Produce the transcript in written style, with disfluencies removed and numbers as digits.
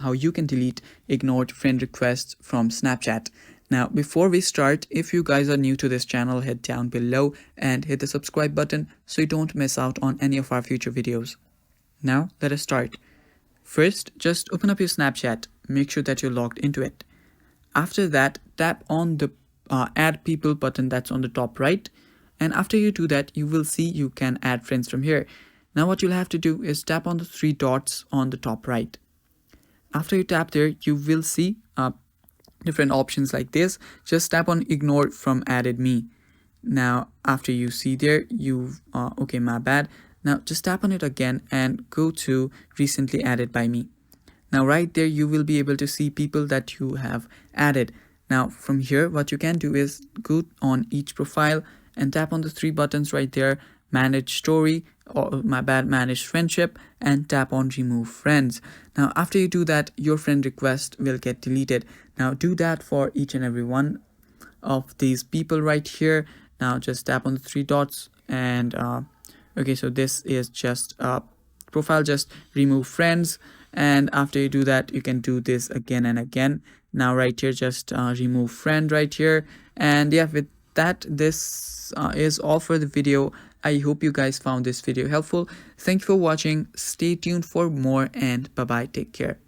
how you can delete ignored friend requests from Snapchat. Now, before we start, if you guys are new to this channel, head down below and hit the subscribe button so you don't miss out on any of our future videos. Now, let us start. First, just open up your Snapchat. Make sure that you're logged into it. After that, tap on the add people button that's on the top right. And after you do that, you will see you can add friends from here. Now what you'll have to do is tap on the three dots on the top right. After you tap there, you will see different options like this. Just tap on ignore from added me. Now after you see there, okay, my bad. Now just tap on it again and go to recently added by me. Now right there you will be able to see people that you have added. Now from here what you can do is go on each profile and tap on the three buttons right there, manage story, or manage friendship, and tap on remove friends. Now after you do that, your friend request will get deleted. Now do that for each and every one of these people right here. Now just tap on the three dots and okay, so this is just profile, just remove friends, and after you do that you can do this again and again. Now right here just remove friend right here, and yeah, with that, this is all for the video. I hope you guys found this video helpful. Thank you for watching. Stay tuned for more, and bye bye, take care.